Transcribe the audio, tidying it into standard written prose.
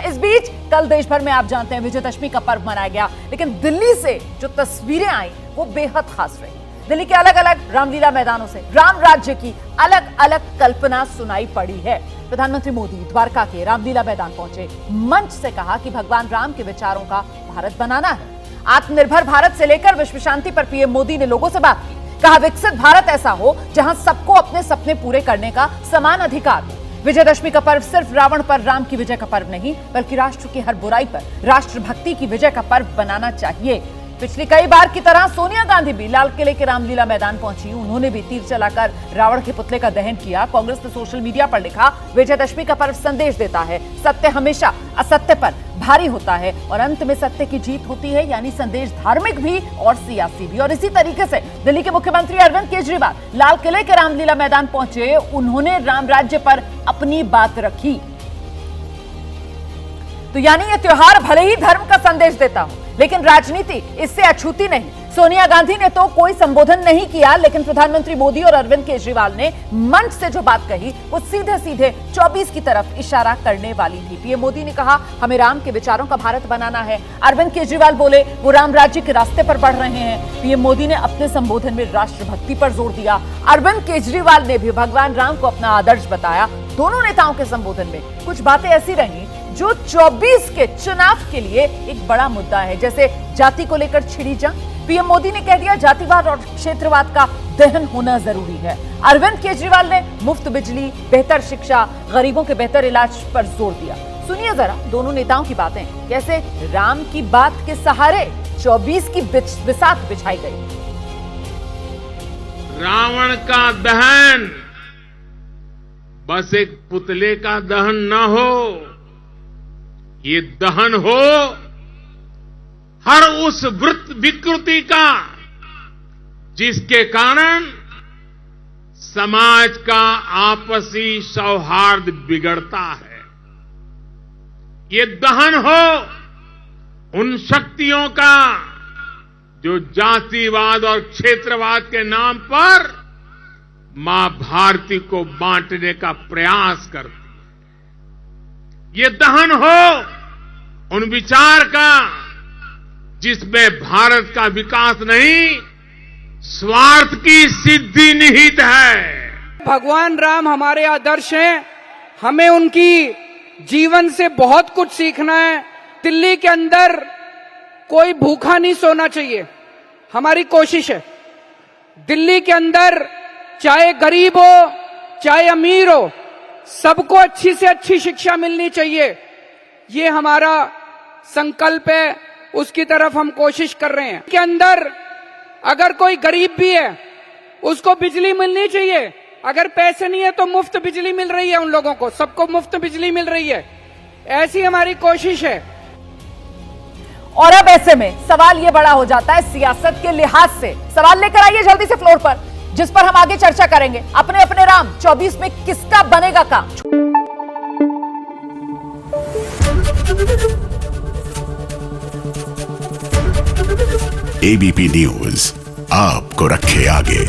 इस बीच कल देश भर में आप जानते हैं विजयदशमी का पर्व मनाया गया, लेकिन दिल्ली से जो तस्वीरें आई वो बेहद खास रही। दिल्ली के अलग अलग रामलीला मैदानों से राम राज्य की अलग अलग कल्पना सुनाई पड़ी है। प्रधानमंत्री मोदी द्वारका के रामलीला मैदान पहुंचे, मंच से कहा कि भगवान राम के विचारों का भारत बनाना है। आत्मनिर्भर भारत से लेकर विश्व शांति पर पीएम मोदी ने लोगों से बात की, कहा विकसित भारत ऐसा हो जहां सबको अपने सपने पूरे करने का समान अधिकार हो। विजयदशमी का पर्व सिर्फ रावण पर राम की विजय का पर्व नहीं, बल्कि राष्ट्र की हर बुराई पर राष्ट्रभक्ति की विजय का पर्व बनाना चाहिए। पिछली कई बार की तरह सोनिया गांधी भी लाल किले के रामलीला मैदान पहुंची। उन्होंने भी तीर चलाकर रावण के पुतले का दहन किया। कांग्रेस ने सोशल मीडिया पर लिखा, विजयदशमी का पर्व संदेश देता है, सत्य हमेशा असत्य पर भारी होता है और अंत में सत्य की जीत होती है। यानी संदेश धार्मिक भी और सियासी भी। और इसी तरीके से दिल्ली के मुख्यमंत्री अरविंद केजरीवाल लाल किले के रामलीला मैदान पहुंचे। उन्होंने राम राज्य पर अपनी बात रखी। तो यानी ये त्योहार भले ही धर्म का संदेश देता हो, लेकिन राजनीति इससे अछूती नहीं। सोनिया गांधी ने तो कोई संबोधन नहीं किया, लेकिन प्रधानमंत्री मोदी और अरविंद केजरीवाल ने मंच से जो बात कही वो सीधे सीधे 24 की तरफ इशारा करने वाली थी। पीएम मोदी ने कहा, हमें राम के विचारों का भारत बनाना है। अरविंद केजरीवाल बोले वो राम राज्य के रास्ते पर बढ़ रहे हैं। पीएम मोदी ने अपने संबोधन में राष्ट्रभक्ति पर जोर दिया। अरविंद केजरीवाल ने भी भगवान राम को अपना आदर्श बताया। दोनों नेताओं के संबोधन में कुछ बातें ऐसी रही जो 24 के चुनाव के लिए एक बड़ा मुद्दा है, जैसे जाति को लेकर छिड़ी जंग। पीएम मोदी ने कह दिया जातिवाद और क्षेत्रवाद का दहन होना जरूरी है। अरविंद केजरीवाल ने मुफ्त बिजली, बेहतर शिक्षा, गरीबों के बेहतर इलाज पर जोर दिया। सुनिए जरा दोनों नेताओं की बातें, कैसे राम की बात के सहारे 24 की बिसात बिछाई गई। रावण का दहन बस एक पुतले का दहन न हो, ये दहन हो हर उस विकृति का जिसके कारण समाज का आपसी सौहार्द बिगड़ता है। ये दहन हो उन शक्तियों का जो जातिवाद और क्षेत्रवाद के नाम पर मां भारती को बांटने का प्रयास करती है। ये दहन हो उन विचार का जिसमें भारत का विकास नहीं, स्वार्थ की सिद्धि निहित है। भगवान राम हमारे आदर्श हैं, हमें उनकी जीवन से बहुत कुछ सीखना है। दिल्ली के अंदर कोई भूखा नहीं सोना चाहिए, हमारी कोशिश है। दिल्ली के अंदर चाहे गरीब हो चाहे अमीर हो, सबको अच्छी से अच्छी शिक्षा मिलनी चाहिए। ये हमारा संकल्प है, उसकी तरफ हम कोशिश कर रहे हैं। के अंदर अगर कोई गरीब भी है उसको बिजली मिलनी चाहिए। अगर पैसे नहीं है तो मुफ्त बिजली मिल रही है उन लोगों को, सबको मुफ्त बिजली मिल रही है। ऐसी हमारी कोशिश है। और अब ऐसे में सवाल ये बड़ा हो जाता है सियासत के लिहाज से। सवाल लेकर आइए जल्दी से फ्लोर पर, जिस पर हम आगे चर्चा करेंगे। अपने अपने राम 24 में किसका बनेगा काम। एबीपी न्यूज आपको रखे आगे।